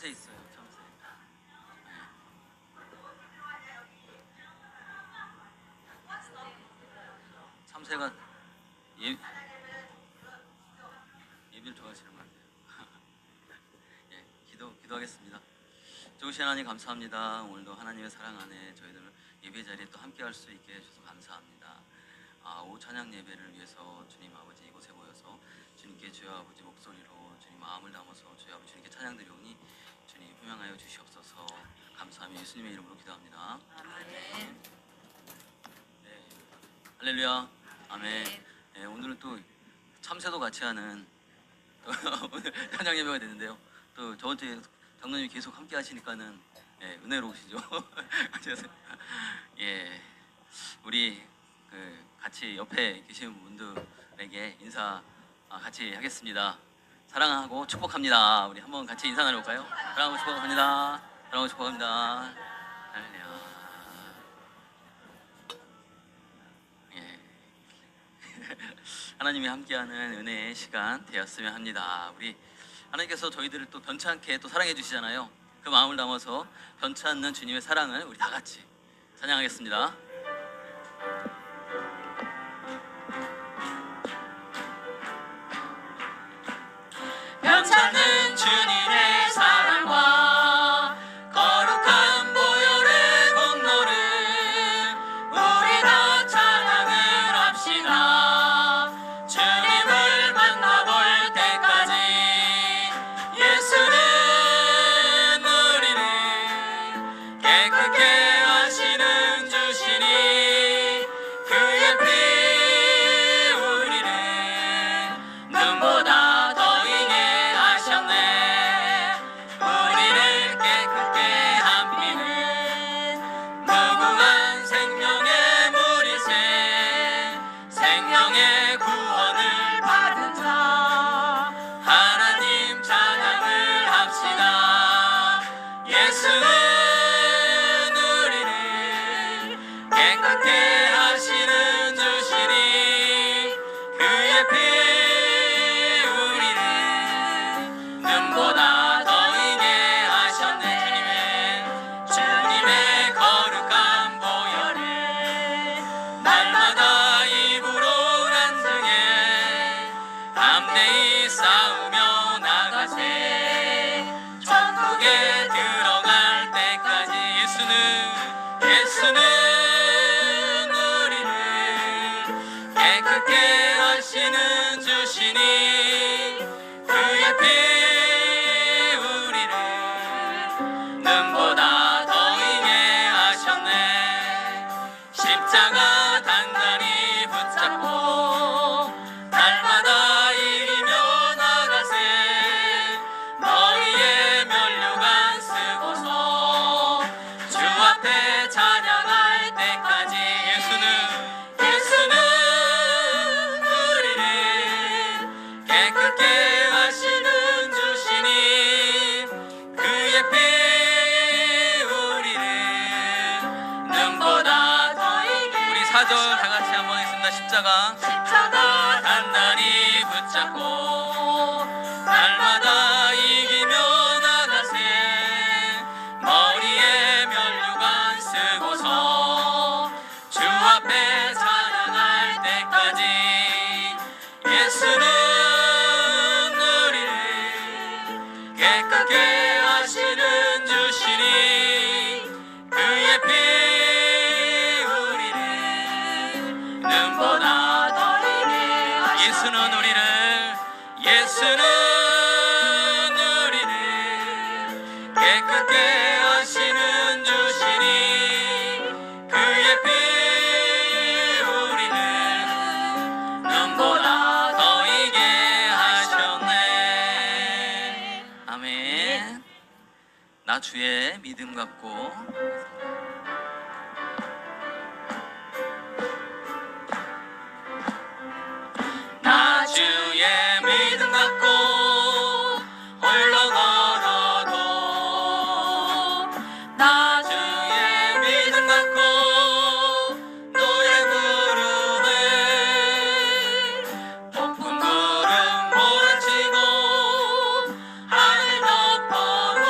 참새 있어요. 참새. 참새가 예 예비를 좋아하시는 것 같아요. 예, 기도하겠습니다. 좋으신 하나님 감사합니다. 오늘도 하나님의 사랑 안에 저희들 예배 자리에 또 함께할 수 있게 해주셔서 감사합니다. 오후 찬양 예배를 위해서 주님 아버지 이곳에 모여서 주님께 주여 아버지 목소리로 주님 마음을 담아서 주여 아버지 주님께 찬양 드리오니 주님 분명하여 주시옵소서. 감사하며 예수님의 이름으로 기도합니다. 아멘. 네, 할렐루야. 아멘. 네, 오늘은 또 참새도 같이 하는 오늘 찬양 예배가 됐는데요. 또 저번 주에 장로님이 계속 함께 하시니까는 은혜로우시죠. 예, 우리 같이 옆에 계신 분들에게 인사 같이 하겠습니다. 사랑하고 축복합니다. 우리 한번 같이 인사 나눠볼까요? 사랑하고 축복합니다. 사랑하고 축복합니다. 할렐루야. 예. 하나님이 함께하는 은혜의 시간 되었으면 합니다. 우리 하나님께서 저희들을 또 변찮게 또 사랑해 주시잖아요. 그 마음을 담아서 변치 않는 주님의 사랑을 우리 다 같이 찬양하겠습니다. 변찮는 주님의 사랑과 거룩한 보혈의 공로를 우리 다 찬양을 합시다. 주님을 만나볼 때까지 예수는 우리를 깨끗게 하시는 주시니 그의 피 우리를 눈보다 더 우리를 깨끗게 한 피는 무궁한 생명의 물이새 생명의 구원을 받은 자 하나님 찬양을 합시다. 예수는 우리를 깨끗게 하시는 주시니 그의 피 우리를 눈보다 싸우며 나가세 천국에 들어갈 때까지 예수는 우리를 깨끗게 하시는 주시니 그의 피 우리를 눈보다 더 이게 하셨네. 십자가 단단히 붙잡고 날마다 머리에 면류관 쓰고서 주 앞에 찬양할 때까지 예수는 우리를 깨끗게 하시는 주시니 그의 피 우리를 눈보다 더 이게 우리 4절 다 같이 한번 하겠습니다. 십자가 단단히 붙잡고 날마다 이기며 나가세 머리에 면류관 쓰고서 주 앞에 찬양할 때까지 예수는 우리를 깨끗게 하시는 주시니 그의 피 우리를 눈보다 더 이게 예수는 우리를 깨끗게 하시는 주시니 그의 피 우리를 눈보다 더 이게 하셨네. 아멘. 나 주의 믿음 갖고 나 주의 믿음 갖고 홀로 걸어도 나 주의 믿음 갖고 노래 부르네. 폭풍 구름 몰아치고 하늘 덮어도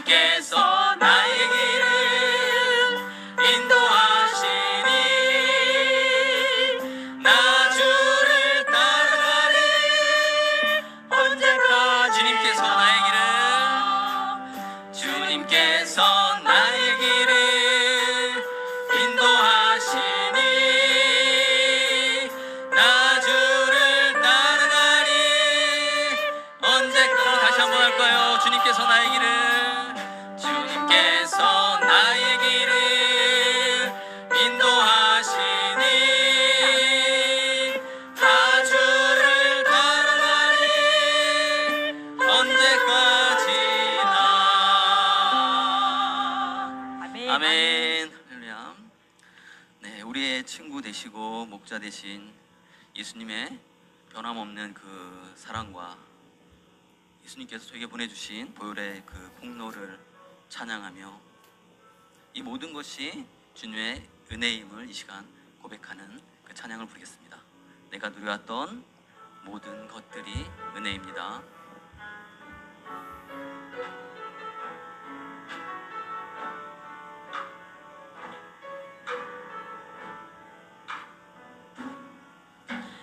주님께서 나의 길을 인도하시니 나 주를 따라가리. 언제까지 주님께서 나의 길을 인도하시니 나 주를 따라가리. 언제까지. 다시 한번 할까요? 주님께서 나의 길을 인도하시니 나 주를 따라가리. 언제까지나. 아멘. 할렐루야. 네, 우리의 친구 되시고 목자 되신 예수님의 변함없는 그 사랑과 예수님께서 저에게 보내주신 보혈의 그 공로를 찬양하며 이 모든 것이 주님의 은혜임을 이 시간 고백하는 그 찬양을 부르겠습니다. 내가 누려왔던 모든 것들이 은혜입니다.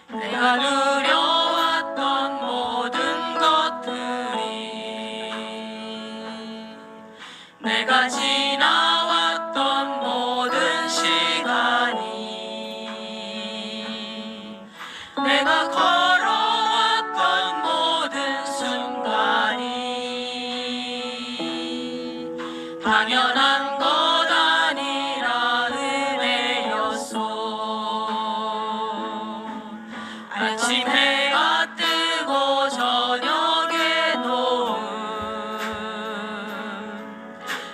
내가 누려왔던 모든 것들이 내가 지나왔던 모든 시간이 내가 걸어왔던 모든 순간이 당연한 것 아니라 은혜였소. 아침 해가 뜨고 저녁에 노을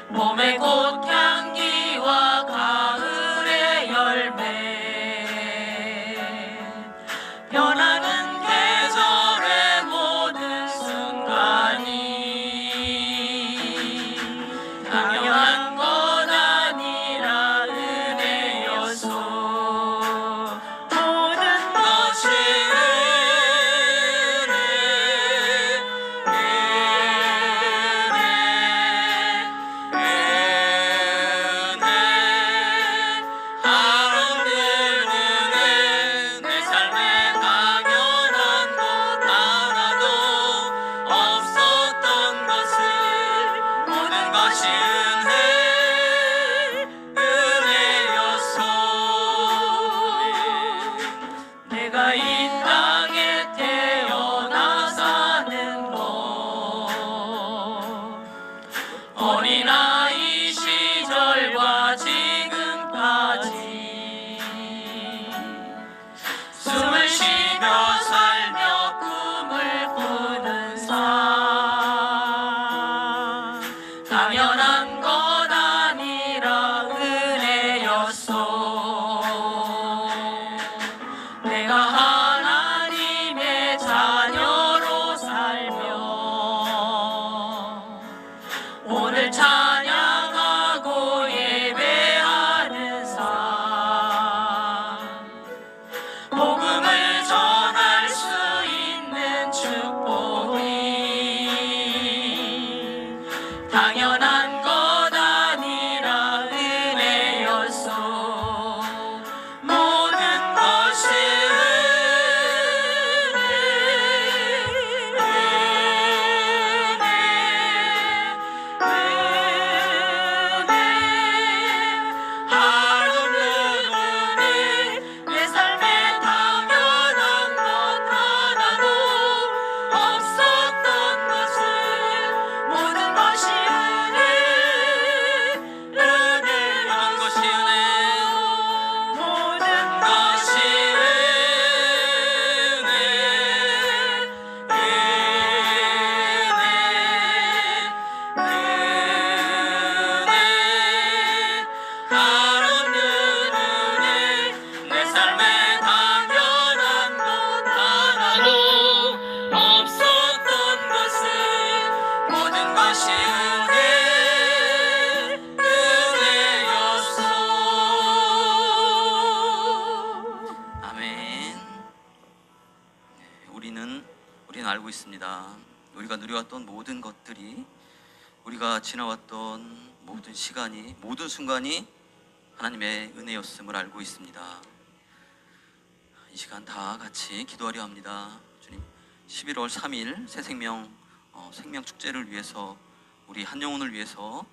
봄의 꽃향기와 가을의 열매 변하는 계절의 모든 순간이 당연한 것 아니라 은혜였소. 모든 것이 내 삶에 당연한 것 하나도 없었던 것을 모든 것이 은혜였소. 내가 이 땅에 태어나 사는 것 어린아이 시절과 지금까지 숨을 쉬며 살며 꿈을 꾸는 삶 당연한 것 아니라 은혜였소. 내가 하나님의 자녀로 살며 오늘 찬양하고 예배하는 삶 복음을 전할 수 있는 축복이 당연한 것 아니라 은혜였소. 모든 것이 하루는 은혜. 내 삶에 당연한 것 하나도 없었던 것을 모든 것이 은혜. 모든 것이 은혜. 모든 것이 은혜. 하루는 은혜. 내 삶에 당연한 것 하나도 없었던 것을 모든 것이 은혜였소. 아멘. 우리는 알고 있습니다. 우리가 누려왔던 모든 것들이 우리가 지나왔던 모든 시간이, 모든 순간이 하나님의 은혜였음을 알고 있습니다. 이 시간 다 같이 기도하려 합니다. 주님, 11월 3일 새생명 생명축제를 위해서, 우리 한 영혼을 위해서,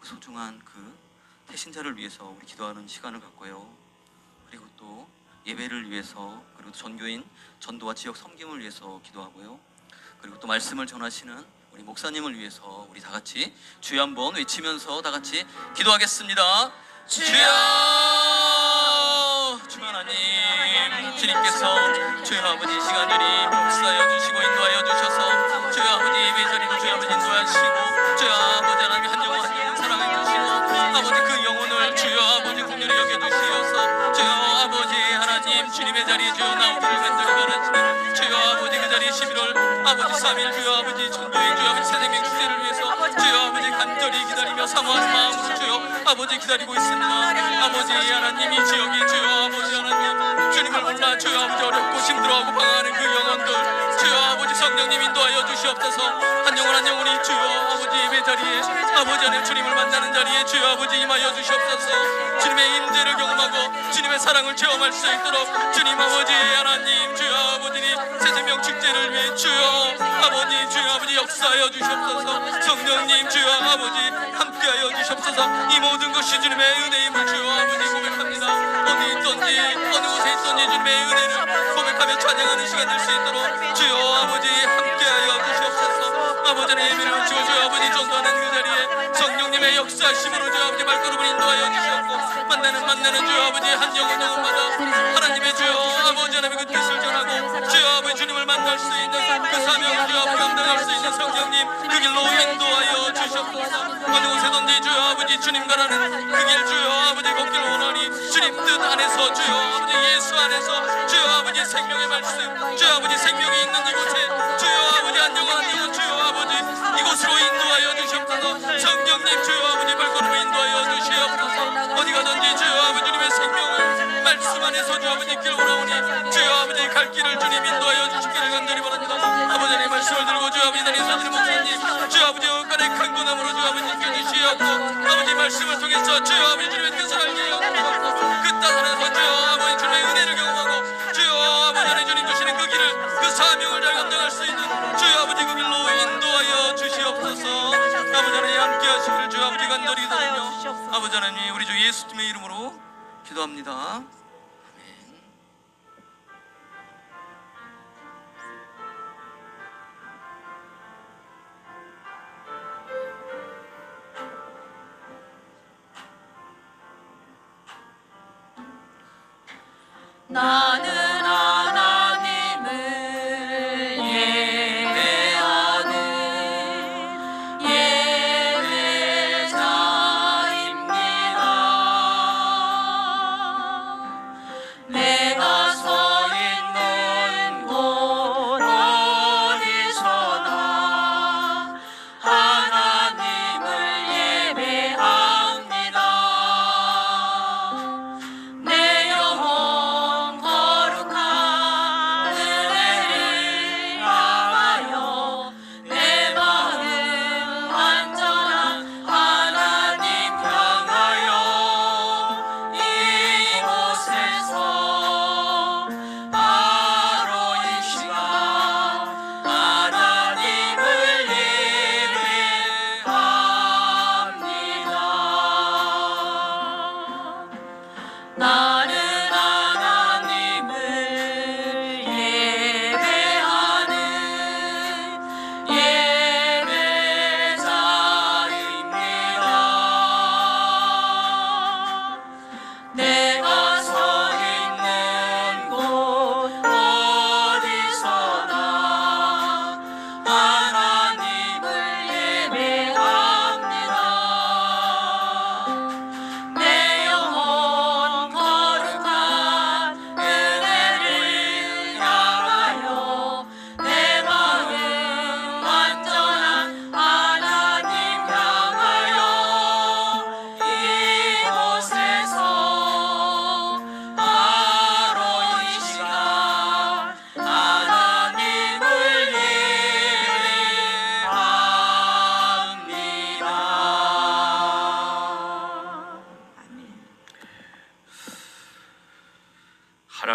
소중한 그 태신자를 위해서 우리 기도하는 시간을 갖고요. 그리고 또 예배를 위해서, 그리고 전교인 전도와 지역 섬김을 위해서 기도하고요. 그리고 또 말씀을 전하시는 우리 목사님을 위해서 우리 다 같이 주여 한번 외치면서 다 같이 기도하겠습니다. 주여! 주 하나님, 주님께서 주여 아버지 시간들이 역사하여 주시고 인도하여 주셔서 주여 아버지 예배 자리도 주여 아버지 인도하시고 주여 아버지 하나님 한 영혼 한 영혼 사랑해 주시고 아버지 그 영혼을 주여 아버지 국률을 여겨주시어서 주여 아버지 하나님 주님의 자리에 주여 나오기를 간절히 바라시는 주여 아버지 그 자리에 11월 아버지 3일 주여 아버지 전교인 주여 아버지 새생명 축제를 위해서 주여 아버지 간절히 기다리며 사모하는 마음으로 주여 아버지 기다리고 있습니다. 아버지 하나님 이 지역이 주여 아버지 하나님 주님을 몰라 주여 아버지 어렵고 힘들어하고 방황하는 그 영혼들 주여 아버지 성령님 인도하여 주시옵소서. 한 영혼 한 영혼이 주여 아버지 예배 자리에 아버지 하나님 주님을 만나는 자리에 주여 아버지 임하여 주시옵소서. 주님의 임재를 경험하고 주님의 사랑을 체험할 수 있도록 주님 아버지 하나님 주여 아버지 새생명 축제를 위해 주여 아버지 주여 아버지 역사하여 주시옵소서. 성령님 주여 아버지 함께하여 주시옵소서. 이 모든 것이 주님의 은혜임을 주여 아버지 고백합니다. 어디 있든지 어느 곳에 있든지 주님의 은혜를 고백하며 찬양하는 시간 될 수 있도록 주여 아버지 함께하여 주시옵소서. 아버지 의 예배를 마치고 주여 아버지 전도하는 그 자리에 성령님의 역사심으로 주여 아버지 발걸음을 인도하여 주시옵고 만나는 주여 아버지 한 영혼 영혼마다 하나님의 주여 아버지 하나님의 그 뜻을 전하고 주여 아버지 주님을 만날 수 있는 그 사명을 주여 아버지 감당할 수 있는 성령님 그 길로 인도하여 주시옵소서. 어느 곳에든지 주여 아버지 주님 가라는 그 길 주여 아버지 걷기를 원하니 주님 뜻 안에서 주여 아버지 예수 안에서 주여 아버지 생명의 말씀 주여 아버지 생명이 있는 이곳에 주여 아버지 한 영혼 한 영혼 주여 아버지 이곳으로 인도하여 주시옵소서. 성령님 주여 아버지 발걸음을 인도하여 주시옵소서. 어디 가든지 주여 아버지 주님의 생명을 말씀 안에서 주여 아버지 길 오라오니 주여 아버지 갈 길을 주님 인도하여 주시기를 간절히 바랍니다. 아버지 하나님의 말씀을 들고 주여 아버지 하나님 사드린 목사님 주여 아버지 영간의 강건함으로 주여 아버지 지켜주시옵고 아버지 말씀을 통해서 주여 아버지 주님의 뜻을 알게 하옵소서. 그 땅 안에서 주여 아버지 주님의 은혜를 경험하고 주여 아버지 하나님 주님 주시는 그 길을 그 사명을 잘 감당할 수 있는 주여 아버지 그 길로 인도하여 주시옵소서. 아버지 하나님 함께 하시기를 주여 아버지 간절히 기도하며 아버지 하나님 우리 주 예수님의 이름으로 기도합니다. 나는 하나님을 예배하는 예배자입니다. 내가 서 있는 곳 어디서나 하나님을 예배합니다. 내 영혼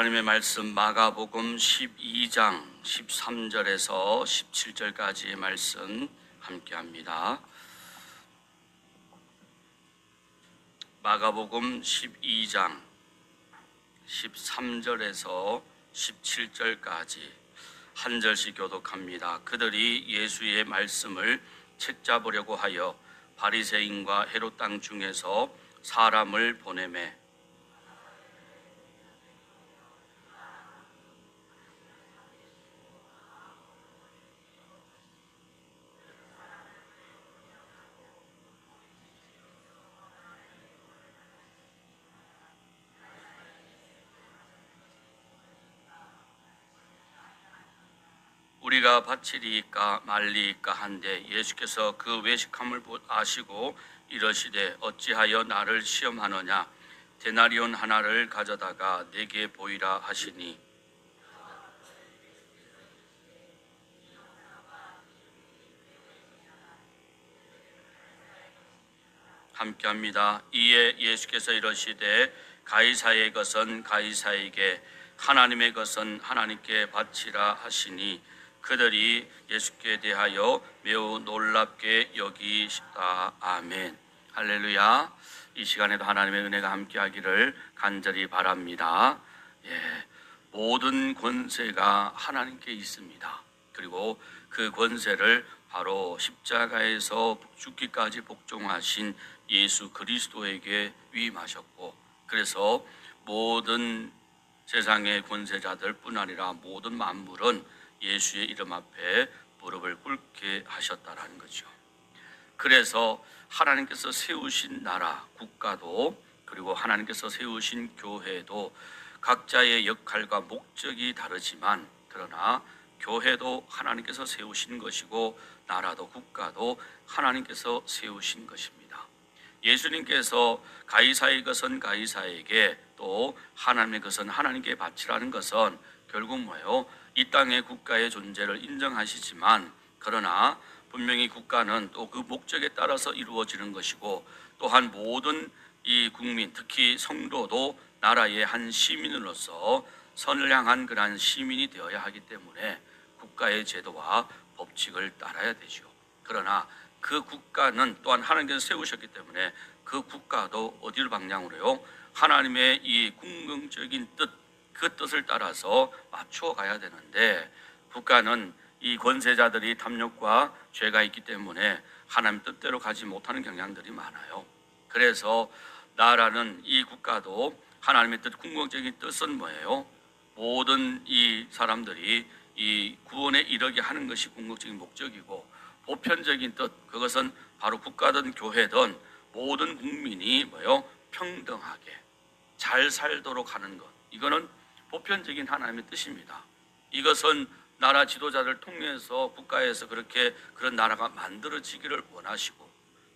하나님의 말씀 마가복음 12장 13절에서 17절까지의 말씀 함께합니다. 마가복음 12장 13절에서 17절까지 한 절씩 교독합니다. 그들이 예수의 말씀을 책잡으려고 하여 바리새인과 헤롯 땅 중에서 사람을 보내매 우리가 바치리이까 말리이까 한데 예수께서 그 외식함을 아시고 이러시되 어찌하여 나를 시험하느냐 데나리온 하나를 가져다가 내게 보이라 하시니 함께합니다. 이에 예수께서 이러시되 가이사의 것은 가이사에게 하나님의 것은 하나님께 바치라 하시니 그들이 예수께 대하여 매우 놀랍게 여기시다. 아멘. 할렐루야. 이 시간에도 하나님의 은혜가 함께하기를 간절히 바랍니다. 모든 권세가 하나님께 있습니다. 그리고 그 권세를 바로 십자가에서 죽기까지 복종하신 예수 그리스도에게 위임하셨고, 그래서 모든 세상의 권세자들 뿐 아니라 모든 만물은 예수의 이름 앞에 무릎을 꿇게 하셨다라는 거죠. 그래서 하나님께서 세우신 나라, 국가도, 그리고 하나님께서 세우신 교회도 각자의 역할과 목적이 다르지만, 그러나 교회도 하나님께서 세우신 것이고 나라도 국가도 하나님께서 세우신 것입니다. 예수님께서 가이사의 것은 가이사에게, 또 하나님의 것은 하나님께 바치라는 것은 결국 뭐예요? 이 땅의 국가의 존재를 인정하시지만, 그러나 분명히 국가는 또 그 목적에 따라서 이루어지는 것이고, 또한 모든 이 국민, 특히 성도도 나라의 한 시민으로서 선을 향한 그러한 시민이 되어야 하기 때문에 국가의 제도와 법칙을 따라야 되죠. 그러나 그 국가는 또한 하나님께서 세우셨기 때문에 그 국가도 어디를 방향으로요? 하나님의 이 궁극적인 뜻, 그 뜻을 따라서 맞추어 가야 되는데, 국가는 이 권세자들이 탐욕과 죄가 있기 때문에 하나님 뜻대로 가지 못하는 경향들이 많아요. 그래서 나라는, 이 국가도 하나님의 뜻, 궁극적인 뜻은 뭐예요? 모든 이 사람들이 이 구원에 이르게 하는 것이 궁극적인 목적이고, 보편적인 뜻, 그것은 바로 국가든 교회든 모든 국민이 뭐예요? 평등하게 잘 살도록 하는 것, 이거는 보편적인 하나님의 뜻입니다. 이것은 나라 지도자를 통해서 국가에서 그런 나라가 만들어지기를 원하시고,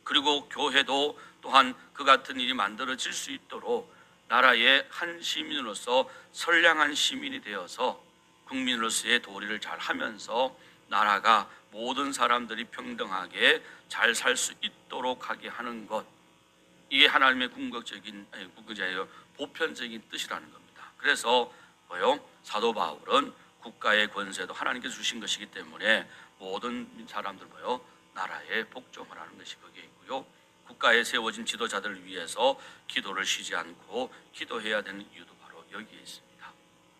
그리고 교회도 또한 그 같은 일이 만들어질 수 있도록 나라의 한 시민으로서 선량한 시민이 되어서 국민으로서의 도리를 잘 하면서 나라가 모든 사람들이 평등하게 잘 살 수 있도록 하게 하는 것, 이게 하나님의 궁극적인, 보편적인 뜻이라는 겁니다. 그래서 뭐요? 사도 바울은 국가의 권세도 하나님께서 주신 것이기 때문에 모든 사람들 뭐요? 나라에 복종을 하는 것이 거기에 있고요. 국가에 세워진 지도자들을 위해서 기도를 쉬지 않고 기도해야 되는 이유도 바로 여기에 있습니다.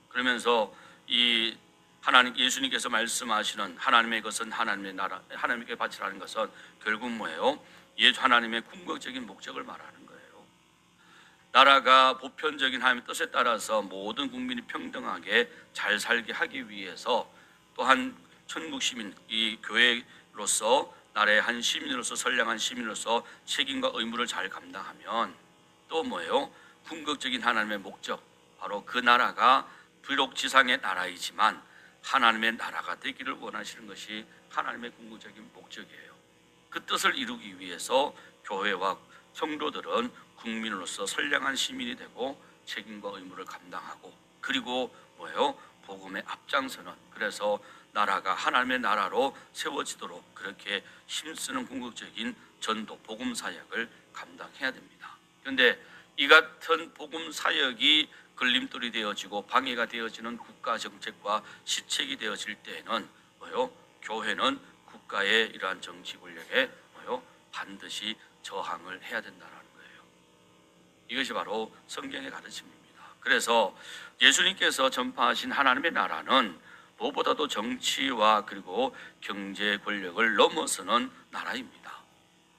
그러면서 이 하나님, 예수님께서 말씀하시는 하나님의 것은 하나님의 나라, 하나님께 바치라는 것은 결국 뭐예요? 예수 하나님의 궁극적인 목적을 말하는 거예요. 나라가 보편적인 하나님의 뜻에 따라서 모든 국민이 평등하게 잘 살게 하기 위해서, 또한 천국 시민, 이 교회로서 나라의 한 시민으로서, 선량한 시민으로서 책임과 의무를 잘 감당하면 또 뭐예요? 궁극적인 하나님의 목적, 바로 그 나라가 비록 지상의 나라이지만 하나님의 나라가 되기를 원하시는 것이 하나님의 궁극적인 목적이에요. 그 뜻을 이루기 위해서 교회와 성도들은 국민으로서 선량한 시민이 되고 책임과 의무를 감당하고, 그리고 뭐예요? 복음의 앞장서는, 그래서 나라가 하나님의 나라로 세워지도록 그렇게 힘쓰는 궁극적인 전도, 복음 사역을 감당해야 됩니다. 그런데 이 같은 복음 사역이 걸림돌이 되어지고 방해가 되어지는 국가 정책과 시책이 되어질 때에는 뭐요? 교회는 국가의 이러한 정치 권력에 뭐요? 반드시 저항을 해야 된다는 거예요. 이것이 바로 성경의 가르침입니다. 그래서 예수님께서 전파하신 하나님의 나라는 무엇보다도 정치와 그리고 경제 권력을 넘어서는 나라입니다.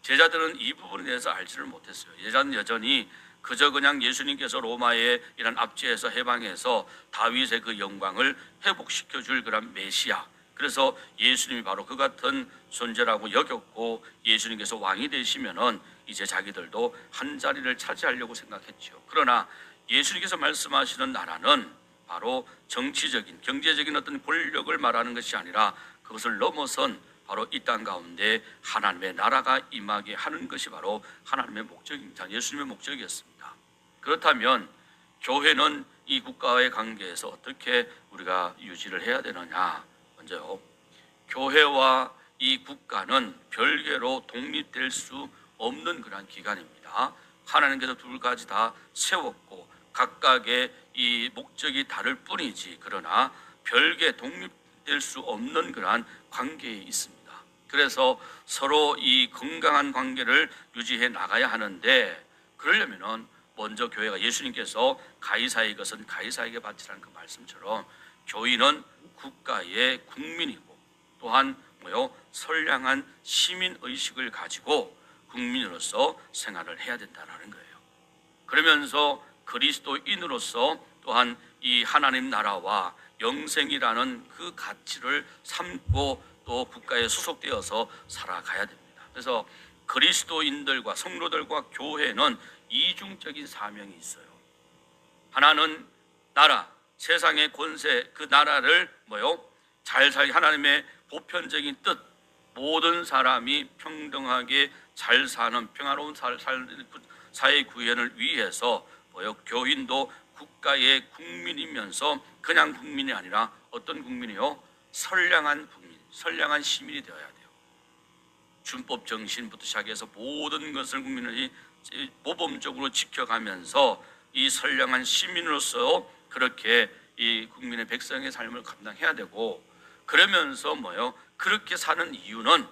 제자들은 이 부분에 대해서 알지를 못했어요. 제자는 여전히 그저 그냥 예수님께서 로마의 이런 압제에서 해방해서 다윗의 그 영광을 회복시켜 줄 그런 메시아, 그래서 예수님이 바로 그 같은 존재라고 여겼고 예수님께서 왕이 되시면은 이제 자기들도 한 자리를 차지하려고 생각했죠. 그러나 예수님께서 말씀하시는 나라는 바로 정치적인, 경제적인 어떤 권력을 말하는 것이 아니라 그것을 넘어선 바로 이 땅 가운데 하나님의 나라가 임하게 하는 것이 바로 하나님의 목적입니다. 예수님의 목적이었습니다. 그렇다면 교회는 이 국가와의 관계에서 어떻게 우리가 유지를 해야 되느냐? 먼저요, 교회와 이 국가는 별개로 독립될 수 없는 그런 기관입니다. 하나님께서 둘 가지 다 세웠고 각각의 이 목적이 다를 뿐이지, 그러나 별개 독립될 수 없는 그러한 관계에 있습니다. 그래서 서로 이 건강한 관계를 유지해 나가야 하는데, 그러려면은 먼저 교회가, 예수님께서 가이사의 것은 가이사에게 바치라는 그 말씀처럼 교인은 국가의 국민이고 또한 뭐요? 선량한 시민 의식을 가지고 국민으로서 생활을 해야 된다는 거예요. 그러면서 그리스도인으로서 또한 이 하나님 나라와 영생이라는 그 가치를 삼고 또 국가에 소속되어서 살아가야 됩니다. 그래서 그리스도인들과 성도들과 교회는 이중적인 사명이 있어요. 하나는 나라, 세상의 권세, 그 나라를 뭐요? 잘 살기, 하나님의 보편적인 뜻, 모든 사람이 평등하게 잘 사는 평화로운 사회 구현을 위해서 뭐요? 교인도 국가의 국민이면서 그냥 국민이 아니라 어떤 국민이요? 선량한 국민, 선량한 시민이 되어야 돼요. 준법 정신부터 시작해서 모든 것을 국민이 모범적으로 지켜가면서 이 선량한 시민으로서 그렇게 이 국민의 백성의 삶을 감당해야 되고, 그러면서 뭐요? 그렇게 사는 이유는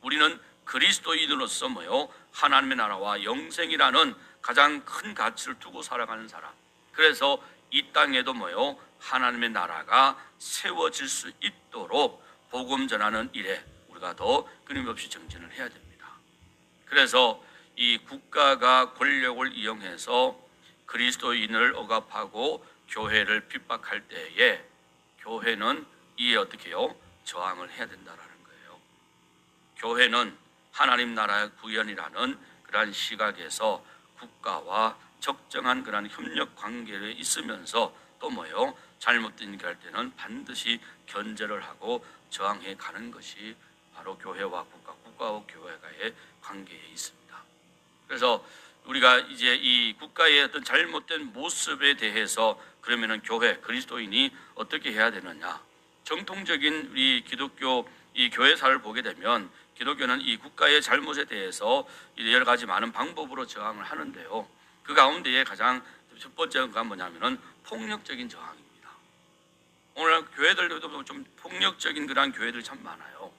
우리는 그리스도인으로서 뭐요? 하나님의 나라와 영생이라는 가장 큰 가치를 두고 살아가는 사람. 그래서 이 땅에도 뭐요? 하나님의 나라가 세워질 수 있도록 복음 전하는 일에 우리가 더 끊임없이 정진을 해야 됩니다. 그래서 이 국가가 권력을 이용해서 그리스도인을 억압하고 교회를 핍박할 때에 교회는 이에 어떻게 해요? 저항을 해야 된다라는 거예요. 교회는 하나님 나라의 구현이라는 그러한 시각에서 국가와 적정한 그런 협력 관계에 있으면서 또 뭐예요? 잘못된 일 할 때는 반드시 견제를 하고 저항해 가는 것이 바로 교회와 국가, 국가와 교회가의 관계에 있습니다. 그래서 우리가 이제 이 국가의 어떤 잘못된 모습에 대해서 그러면은 교회, 그리스도인이 어떻게 해야 되느냐? 정통적인 우리 기독교 이 교회사를 보게 되면 기독교는 이 국가의 잘못에 대해서 여러 가지 많은 방법으로 저항을 하는데요. 그 가운데에 가장 첫 번째가 뭐냐면은 폭력적인 저항입니다. 오늘 교회들도 좀 폭력적인 그런 교회들 참 많아요.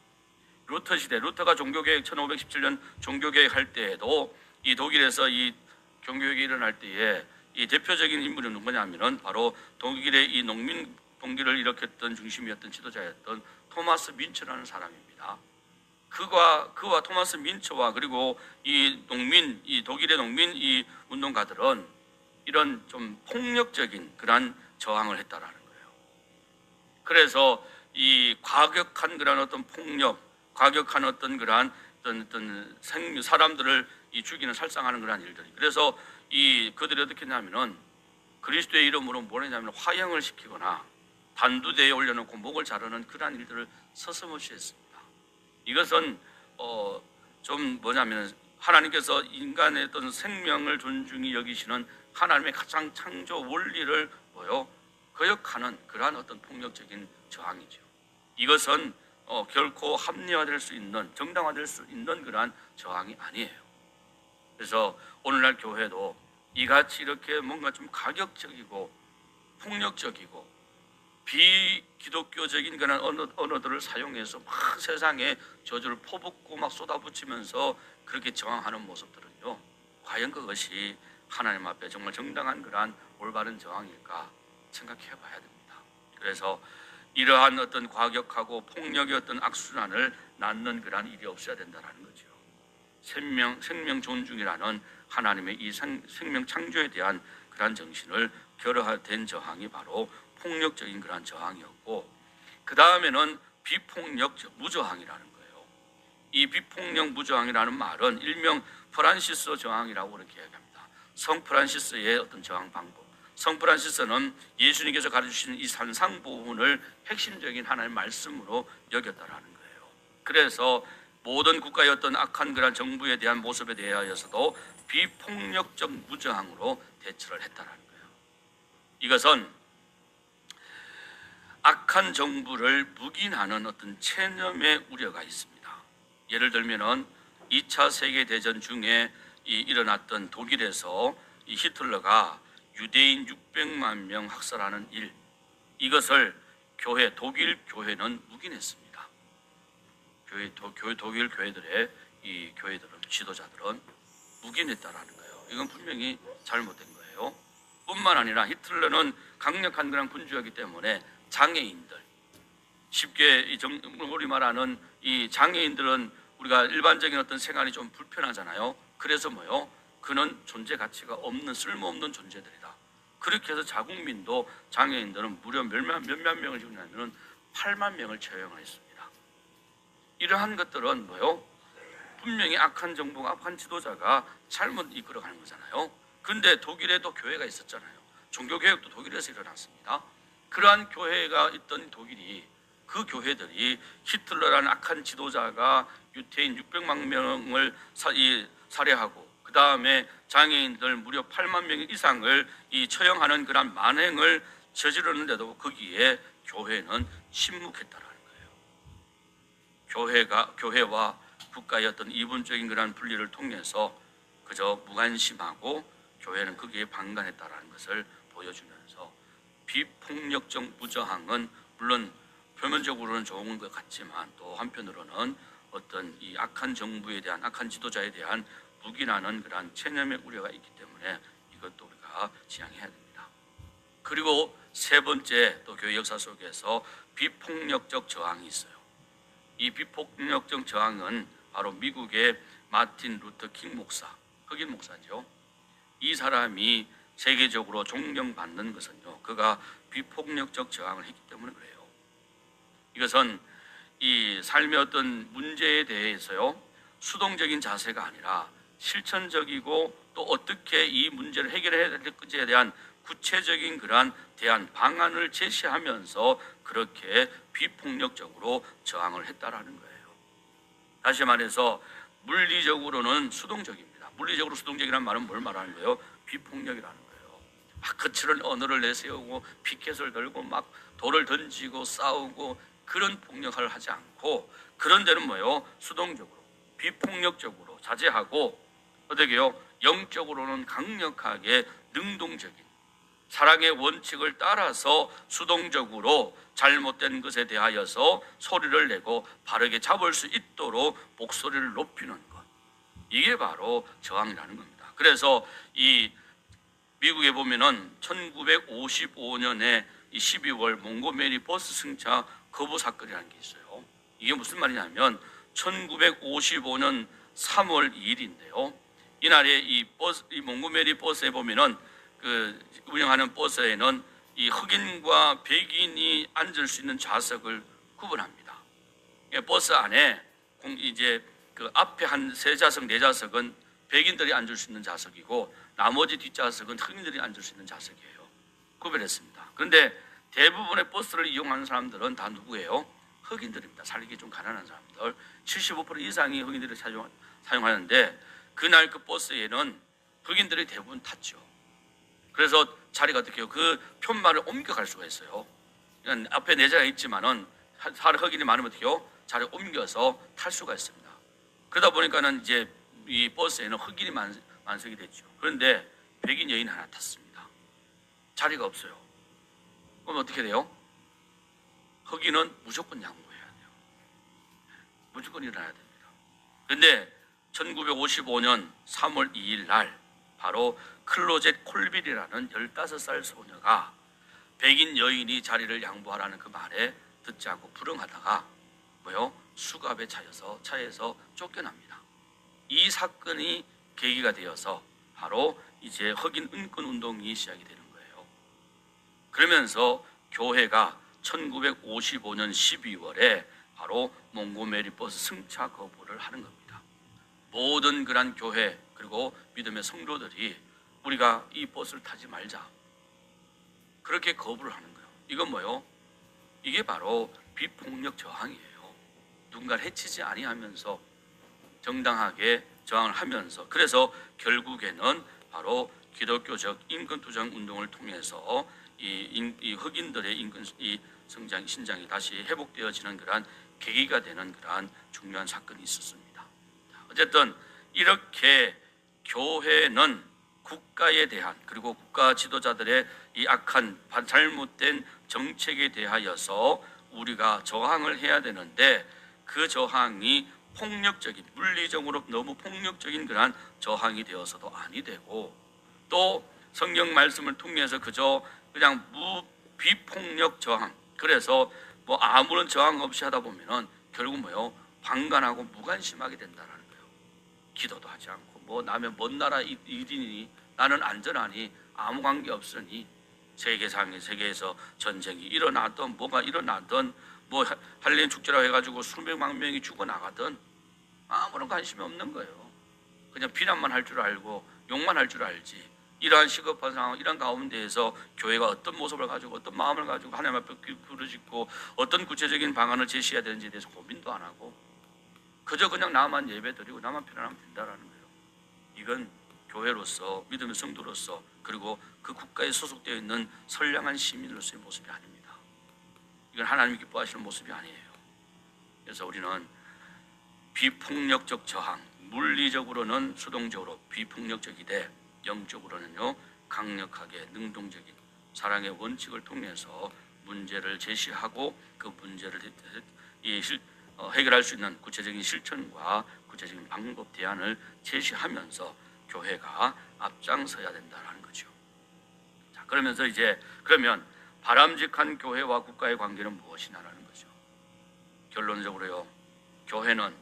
루터 시대, 루터가 종교개혁 1517년 종교개혁 할 때에도 이 독일에서 이 종교개혁이 일어날 때에 이 대표적인 인물이 누구냐면은 바로 독일의 이 농민 동기를 일으켰던 중심이었던 지도자였던 토마스 민처라는 사람입니다. 그와 토마스 민처와 그리고 이 독일의 농민 이 운동가들은 이런 좀 폭력적인 그러한 저항을 했다라는 거예요. 그래서 이 과격한 그런 어떤 폭력, 과격한 어떤 그러한 어떤 사람들을 이 죽이는 살상하는 그러한 일들이. 그래서 이 그들이 어떻게 했냐면은 그리스도의 이름으로 뭘 했냐면 화형을 시키거나 단두대에 올려놓고 목을 자르는 그러한 일들을 서슴없이 했습니다. 이것은 좀 뭐냐면 하나님께서 인간의 어떤 생명을 존중히 여기시는 하나님의 가장 창조 원리를 거역하는 그러한 어떤 폭력적인 저항이죠. 이것은 결코 합리화될 수 있는, 정당화될 수 있는 그러한 저항이 아니에요. 그래서 오늘날 교회도 이같이 이렇게 뭔가 좀 가격적이고 폭력적이고 비기독교적인 그런 언어들을 사용해서 막 세상에 저주를 퍼붓고 막 쏟아붓히면서 그렇게 저항하는 모습들은요, 과연 그것이 하나님 앞에 정말 정당한 그러한 올바른 저항일까 생각해 봐야 됩니다. 그래서 이러한 어떤 과격하고 폭력의 어떤 악순환을 낳는 그러한 일이 없어야 된다는 거죠. 생명 존중이라는 하나님의 이 생명 창조에 대한 그러한 정신을 결여된 저항이 바로 폭력적인 그러한 저항이었고, 그 다음에는 비폭력적 무저항이라는 거예요. 이 비폭력 무저항이라는 말은 일명 프란시스 저항이라고 그렇게 이야기합니다. 성 프란시스의 어떤 저항 방법. 성 프란시스는 예수님께서 가르치신 이 산상보훈을 핵심적인 하나님의 말씀으로 여겼다라는 거예요. 그래서 모든 국가의 어떤 악한 그런 정부에 대한 모습에 대하여서도 비폭력적 무저항으로 대처를 했다라는 거예요. 이것은 악한 정부를 묵인하는 어떤 체념의 우려가 있습니다. 예를 들면은 2차 세계대전 중에 일어났던 독일에서 이 히틀러가 유대인 600만 명 학살하는 일, 이것을 독일 교회는 묵인했습니다. 독일 교회들의 이 교회들은, 지도자들은 묵인했다라는 거예요. 이건 분명히 잘못된 거예요. 뿐만 아니라 히틀러는 강력한 그런 군주였기 때문에 장애인들, 쉽게 우리 말하는 이 장애인들은 우리가 일반적인 어떤 생활이 좀 불편하잖아요. 그래서 그는 존재 가치가 없는 쓸모없는 존재들이다. 그렇게 해서 자국민도 장애인들은 무려 몇만 명을 지원하면 8만 명을 채용했습니다. 이러한 것들은 분명히 악한 정부가, 악한 지도자가 잘못 이끌어가는 거잖아요. 그런데 독일에도 교회가 있었잖아요. 종교개혁도 독일에서 일어났습니다. 그러한 교회가 있던 독일이, 그 교회들이 히틀러라는 악한 지도자가 유태인 600만 명을 살해하고 그 다음에 장애인들 무려 8만 명 이상을 처형하는 그런 만행을 저지르는데도 거기에 교회는 침묵했다라는 거예요. 교회와 국가의 어떤 이분적인 그런 분리를 통해서 그저 무관심하고 교회는 거기에 방관했다라는 것을 보여주면서, 비폭력적 무저항은 물론 표면적으로는 좋은 것 같지만 또 한편으로는 어떤 이 악한 정부에 대한, 악한 지도자에 대한 묵인하는 그러한 체념의 우려가 있기 때문에 이것도 우리가 지양해야 됩니다. 그리고 세 번째, 또 교회 역사 속에서 비폭력적 저항이 있어요. 이 비폭력적 저항은 바로 미국의 마틴 루터 킹 목사, 흑인 목사죠. 이 사람이 세계적으로 존경받는 것은요, 그가 비폭력적 저항을 했기 때문에 그래요. 이것은 이 삶의 어떤 문제에 대해서요, 수동적인 자세가 아니라 실천적이고 또 어떻게 이 문제를 해결해야 될 것에 대한 구체적인 그러한 대안 방안을 제시하면서 그렇게 비폭력적으로 저항을 했다라는 거예요. 다시 말해서 물리적으로는 수동적입니다. 물리적으로 수동적이라는 말은 뭘 말하는 거예요? 비폭력이라는 거예요. 막 거칠은 언어를 내세우고 피켓을 들고 막 돌을 던지고 싸우고 그런 폭력을 하지 않고, 그런 데는 수동적으로, 비폭력적으로 자제하고, 어떻게요? 영적으로는 강력하게 능동적인 사랑의 원칙을 따라서 수동적으로 잘못된 것에 대하여서 소리를 내고 바르게 잡을 수 있도록 목소리를 높이는 것, 이게 바로 저항이라는 겁니다. 그래서 이 미국에 보면은 1955년에 이 12월 몽고메리 버스 승차 거부 사건이라는 게 있어요. 이게 무슨 말이냐면 1955년 3월 2일인데요. 이날에 이 몽고메리 버스에 보면은 그 운영하는 버스에는 이 흑인과 백인이 앉을 수 있는 좌석을 구분합니다. 버스 안에 이제 그 앞에 한 3좌석, 4좌석은 백인들이 앉을 수 있는 좌석이고 나머지 뒷좌석은 흑인들이 앉을 수 있는 좌석이에요. 구별했습니다. 그런데 대부분의 버스를 이용하는 사람들은 다 누구예요? 흑인들입니다. 살기 좀 가난한 사람들. 75% 이상이 흑인들이 사용하는데 그날 그 버스에는 흑인들이 대부분 탔죠. 그래서 자리가 어떻게 해요? 그 편말을 옮겨갈 수가 있어요. 그러니까 앞에 4자가 있지만은 흑인이 많으면 어떻게 해요? 자리 옮겨서 탈 수가 있습니다. 그러다 보니까는 이제 이 버스에는 흑인이 만석이 됐죠. 그런데 백인 여인 하나 탔습니다. 자리가 없어요. 그럼 어떻게 돼요? 흑인은 무조건 양보해야 돼요. 무조건 일어나야 됩니다. 그런데 1955년 3월 2일 날 바로 클로젯 콜빌이라는 15살 소녀가 백인 여인이 자리를 양보하라는 그 말에 듣지 않고 불응하다가 수갑에 차여서 차에서 쫓겨납니다. 이 사건이 계기가 되어서 바로 이제 흑인 인권 운동이 시작이 되는 거예요. 그러면서 교회가 1955년 12월에 바로 몽고메리 버스 승차 거부를 하는 겁니다. 모든 그런 교회 그리고 믿음의 성도들이 우리가 이 버스를 타지 말자, 그렇게 거부를 하는 거예요. 이건 뭐예요? 이게 바로 비폭력 저항이에요. 누군가를 해치지 아니하면서 정당하게 저항을 하면서, 그래서 결국에는 바로 기독교적 인권 투쟁 운동을 통해서 이 흑인들의 인권 성장 신장이 다시 회복되어지는 그러한 계기가 되는 그러한 중요한 사건이 있었습니다. 어쨌든 이렇게 교회는 국가에 대한 그리고 국가 지도자들의 이 악한 잘못된 정책에 대하여서 우리가 저항을 해야 되는데, 그 저항이 폭력적인, 물리적으로 너무 폭력적인 그러한 저항이 되어서도 아니 되고, 또 성경 말씀을 통해서 그냥 비폭력 저항, 그래서 아무런 저항 없이 하다 보면은 결국 방관하고 무관심하게 된다라는 거예요. 기도도 하지 않고 남의 먼 나라 일이니 나는 안전하니 아무 관계 없으니, 세계에서 전쟁이 일어나든 뭐가 일어나든 할리우드 축제라고 해가지고 수백만 명이 죽어나가든 아무런 관심이 없는 거예요. 그냥 비난만 할 줄 알고 욕만 할 줄 알지. 이러한 시급한 상황, 이런 가운데에서 교회가 어떤 모습을 가지고 어떤 마음을 가지고 하나님 앞에 부르짖고 어떤 구체적인 방안을 제시해야 되는지에 대해서 고민도 안 하고 그저 그냥 나만 예배드리고 나만 편안하면 된다라는 거예요. 이건 교회로서, 믿음의 성도로서, 그리고 그 국가에 소속되어 있는 선량한 시민으로서의 모습이 아닙니다. 이건 하나님이 기뻐하시는 모습이 아니에요. 그래서 우리는 비폭력적 저항, 물리적으로는 수동적으로 비폭력적이되 영적으로는요 강력하게 능동적인 사랑의 원칙을 통해서 문제를 제시하고 그 문제를 해결할 수 있는 구체적인 실천과 구체적인 방법 대안을 제시하면서 교회가 앞장서야 된다는 거죠. 자, 그러면서 그러면 바람직한 교회와 국가의 관계는 무엇이냐라는 거죠. 결론적으로요, 교회는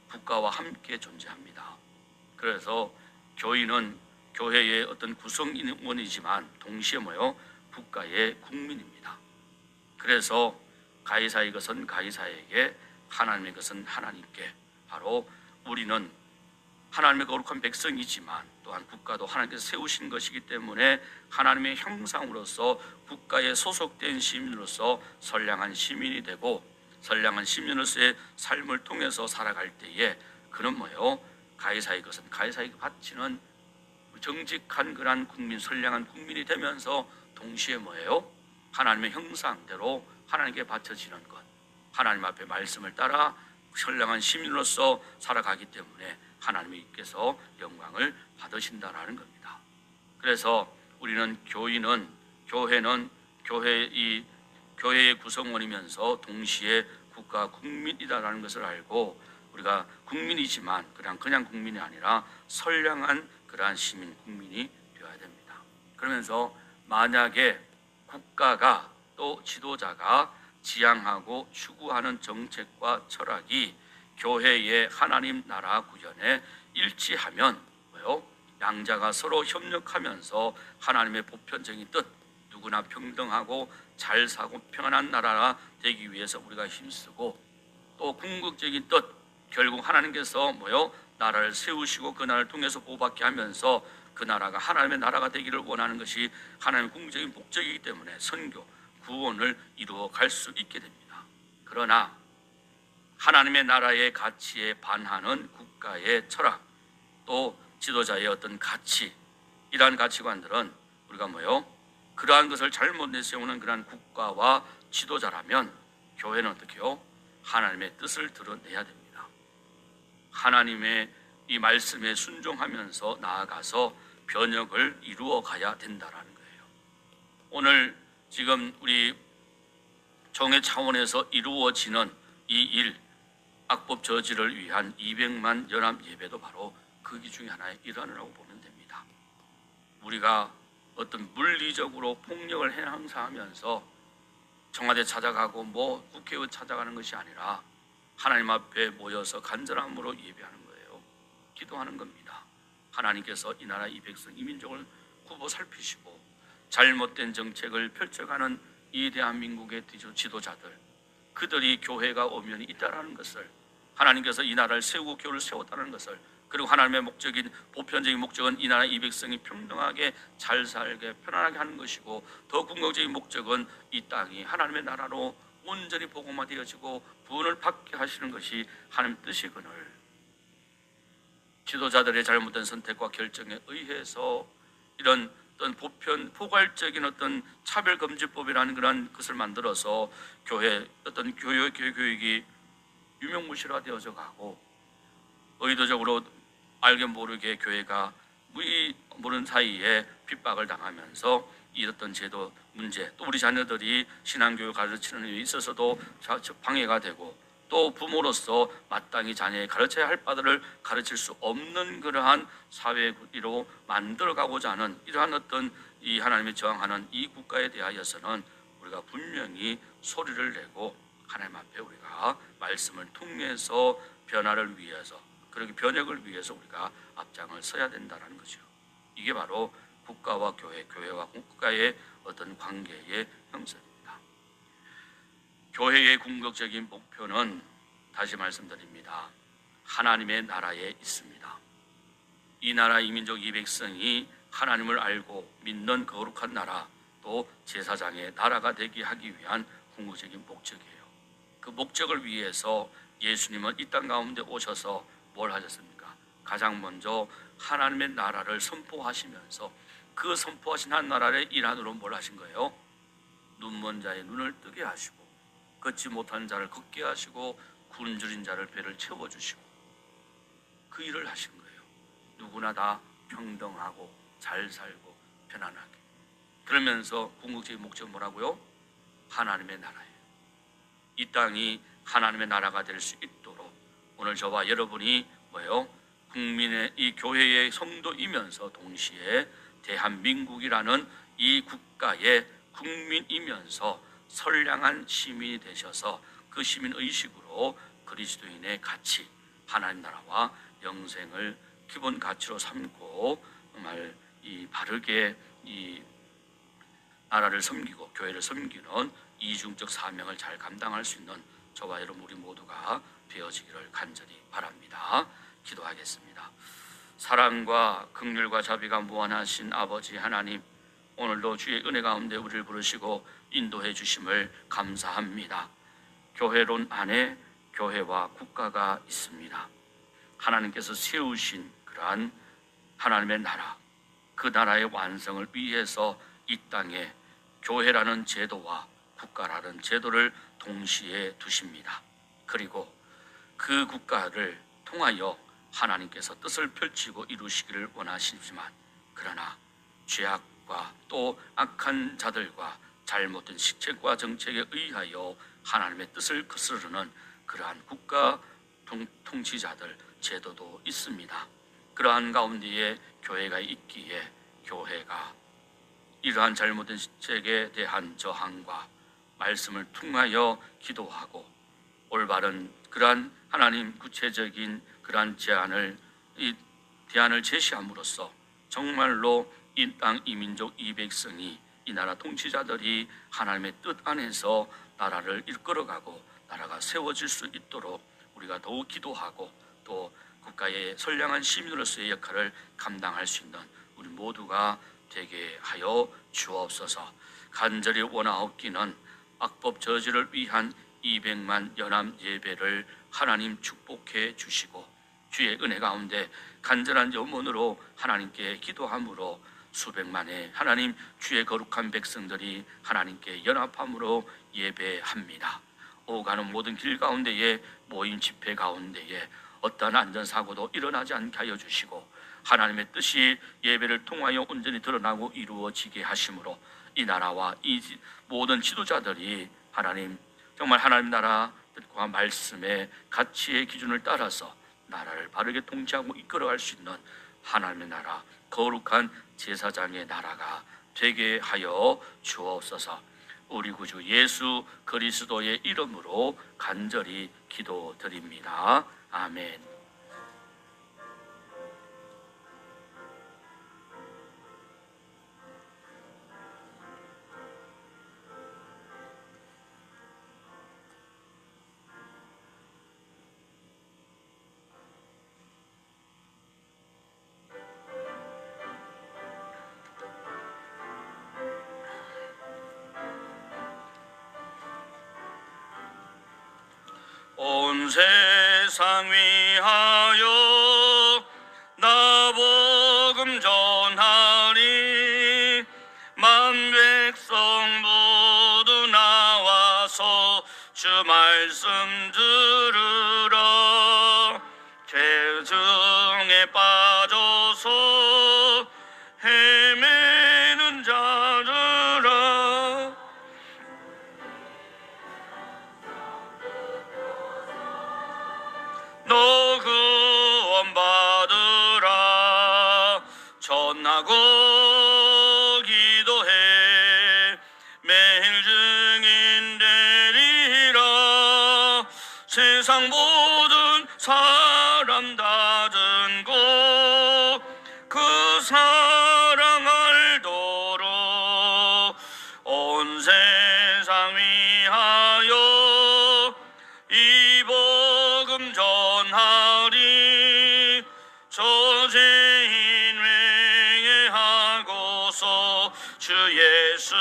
국가와 함께 존재합니다. 그래서 교인은 교회의 어떤 구성원이지만 동시에 국가의 국민입니다. 그래서 가이사의 것은 가이사에게, 하나님의 것은 하나님께, 바로 우리는 하나님의 거룩한 백성이지만 또한 국가도 하나님께서 세우신 것이기 때문에 하나님의 형상으로서 국가에 소속된 시민으로서 선량한 시민이 되고, 선량한 시민으로서의 삶을 통해서 살아갈 때에 그는 가이사의 것은 가이사에게 바치는 정직한 그러한 국민, 선량한 국민이 되면서 동시에 하나님의 형상대로 하나님께 바쳐지는 것, 하나님 앞에 말씀을 따라 선량한 시민으로서 살아가기 때문에 하나님께서 영광을 받으신다라는 겁니다. 그래서 우리는 교회는 교회의 구성원이면서 동시에 국가 국민이다라는 것을 알고, 우리가 국민이지만 그냥 국민이 아니라 선량한 그러한 시민 국민이 되어야 됩니다. 그러면서 만약에 국가가 또 지도자가 지향하고 추구하는 정책과 철학이 교회의 하나님 나라 구현에 일치하면 양자가 서로 협력하면서 하나님의 보편적인 뜻, 누구나 평등하고 잘 사고 평안한 나라가 되기 위해서 우리가 힘쓰고, 또 궁극적인 뜻, 결국 하나님께서 나라를 세우시고 그 나라를 통해서 보호받게 하면서 그 나라가 하나님의 나라가 되기를 원하는 것이 하나님의 궁극적인 목적이기 때문에 선교, 구원을 이루어 갈 수 있게 됩니다. 그러나 하나님의 나라의 가치에 반하는 국가의 철학, 또 지도자의 어떤 가치, 이러한 가치관들은 우리가 그러한 것을 잘못 내세우는 그러한 국가와 지도자라면 교회는 어떻게 해요? 하나님의 뜻을 드러내야 됩니다. 하나님의 이 말씀에 순종하면서 나아가서 변혁을 이루어 가야 된다라는 거예요. 오늘 지금 우리 총회 차원에서 이루어지는 이 일, 악법 저지를 위한 200만 연합 예배도 바로 그 중에 하나의 일환이라고 보면 됩니다. 우리가 어떤 물리적으로 폭력을 행사하면서 청와대 찾아가고 국회의원 찾아가는 것이 아니라 하나님 앞에 모여서 간절함으로 예배하는 거예요. 기도하는 겁니다. 하나님께서 이 나라 이 백성 이 민족을 굽어 살피시고 잘못된 정책을 펼쳐가는 이 대한민국의 지도자들, 그들이 교회가 오면 있다라는 것을, 하나님께서 이 나라를 세우고 교회를 세웠다는 것을, 그리고 하나님의 목적인 보편적인 목적은 이 나라 이 백성이 평등하게 잘 살게 편안하게 하는 것이고, 더 궁극적인 목적은 이 땅이 하나님의 나라로 온전히 복음화되어지고 구원을 받게 하시는 것이 하나님 뜻이거늘, 지도자들의 잘못된 선택과 결정에 의해서 이런 어떤 포괄적인 어떤 차별금지법이라는 그런 것을 만들어서 교회 어떤 교육이 유명무실화되어져 가고, 의도적으로 알게 모르게 교회가 모르는 사이에 핍박을 당하면서 이 어떤 제도 문제, 또 우리 자녀들이 신앙교육 가르치는 데 있어서도 방해가 되고, 또 부모로서 마땅히 자녀의 가르쳐야 할 바들을 가르칠 수 없는 그러한 사회로 만들어가고자 하는 이러한 어떤 이 하나님이 저항하는 이 국가에 대하여서는 우리가 분명히 소리를 내고 하나님 앞에 우리가 말씀을 통해서 변화를 위해서, 그렇게 변혁을 위해서 우리가 앞장을 서야 된다는 거죠. 이게 바로 국가와 교회와 국가의 어떤 관계의 형성입니다. 교회의 궁극적인 목표는 다시 말씀드립니다. 하나님의 나라에 있습니다. 이 나라 이 민족 이 백성이 하나님을 알고 믿는 거룩한 나라, 또 제사장의 나라가 되게 하기 위한 궁극적인 목적이에요. 그 목적을 위해서 예수님은 이 땅 가운데 오셔서 뭘 하셨습니까? 가장 먼저 하나님의 나라를 선포하시면서 그 선포하신 한 나라의 일환으로 뭘 하신 거예요? 눈먼 자의 눈을 뜨게 하시고, 걷지 못한 자를 걷게 하시고, 굶주린 자를 배를 채워주시고, 그 일을 하신 거예요. 누구나 다 평등하고 잘 살고 편안하게. 그러면서 궁극적인 목적은 뭐라고요? 하나님의 나라예요. 이 땅이 하나님의 나라가 될 수 있도록 오늘 저와 여러분이 뭐예요? 국민의 이 교회의 성도이면서 동시에 대한민국이라는 이 국가의 국민이면서 선량한 시민이 되셔서 그 시민의식으로 그리스도인의 가치, 하나님 나라와 영생을 기본 가치로 삼고 정말 이 바르게 이 나라를 섬기고 교회를 섬기는 이중적 사명을 잘 감당할 수 있는 저와 여러분 우리 모두가 되어지기를 간절히 바랍니다. 기도하겠습니다. 사랑과 긍휼과 자비가 무한하신 아버지 하나님, 오늘도 주의 은혜 가운데 우리를 부르시고 인도해 주심을 감사합니다. 교회론 안에 교회와 국가가 있습니다. 하나님께서 세우신 그러한 하나님의 나라, 그 나라의 완성을 위해서 이 땅에 교회라는 제도와 국가라는 제도를 동시에 두십니다. 그리고 그 국가를 통하여 하나님께서 뜻을 펼치고 이루시기를 원하시지만, 그러나 죄악과 또 악한 자들과 잘못된 식책과 정책에 의하여 하나님의 뜻을 거스르는 그러한 국가 통치자들, 제도도 있습니다. 그러한 가운데에 교회가 있기에 교회가 이러한 잘못된 식책에 대한 저항과 말씀을 통하여 기도하고 올바른 그러한 하나님 구체적인 그러한 대안을 제시함으로써 정말로 이 땅 이 민족 이 백성이 이 나라 통치자들이 하나님의 뜻 안에서 나라를 이끌어가고 나라가 세워질 수 있도록 우리가 더욱 기도하고, 또 국가의 선량한 시민으로서의 역할을 감당할 수 있는 우리 모두가 되게 하여 주옵소서. 간절히 원하옵기는 악법 저지를 위한 200만 연합 예배를 하나님 축복해 주시고, 주의 은혜 가운데 간절한 염원으로 하나님께 기도함으로 수백만의 하나님 주의 거룩한 백성들이 하나님께 연합함으로 예배합니다. 오가는 모든 길 가운데에 모임 집회 가운데에 어떠한 안전사고도 일어나지 않게 하여 주시고, 하나님의 뜻이 예배를 통하여 온전히 드러나고 이루어지게 하심으로 이 나라와 이 모든 지도자들이 하나님 정말 하나님 나라 뜻과 말씀의 가치의 기준을 따라서 나라를 바르게 통치하고 이끌어갈 수 있는 하나님의 나라, 거룩한 제사장의 나라가 되게 하여 주옵소서. 우리 구주 예수 그리스도의 이름으로 간절히 기도드립니다. 아멘. 온 세상 위하여 나 복음 전하리. 만 백성 모두 나와서 주 말씀 들으라. 죄 중에 빠져서 헤매는 자들아, 너 구원받으라. 전하고 기도해 매일 증인 되리라. 세상 모든 사람 다 듣고 그 사랑 알도록 온 세상 위하여 이 복음 전하리. 저죄인 회개하고서 주 예수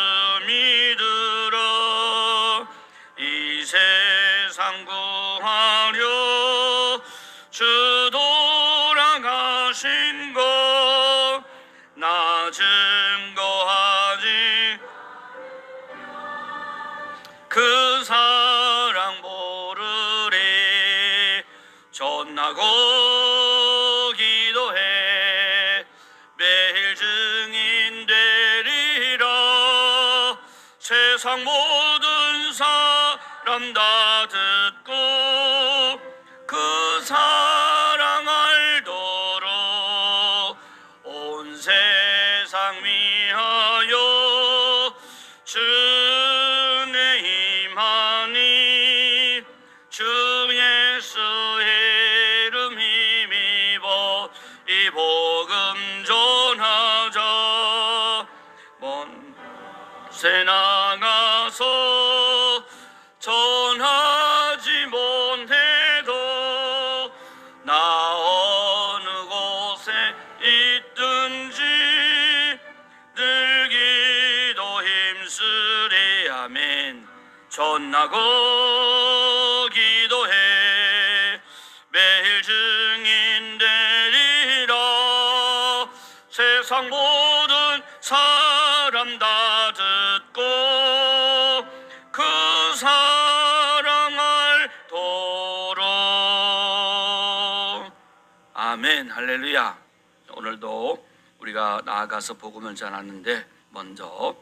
믿으라. 이 세상 구하려 주 돌아가신 것 나 증거하지. 그 사랑 모르리. 전하고 기도해 매일 증인 되리라. 세상 모든 사람 다 듣고 그 사랑 알도록 온 세상 위하여 주의 임하니. 주 예수의 이름 힘입어 이 복음 전하자. 먼 곳에 나가서 전하지 못해도 나 어느 곳에 있든지 늘 기도 힘쓰리. 아멘. 전하고 기도해 매일 증인 되리라. 세상 모든 사람 다 듣고 그 사랑 알도록. 아멘. 할렐루야. 오늘도 우리가 나아가서 복음을 전하는데 먼저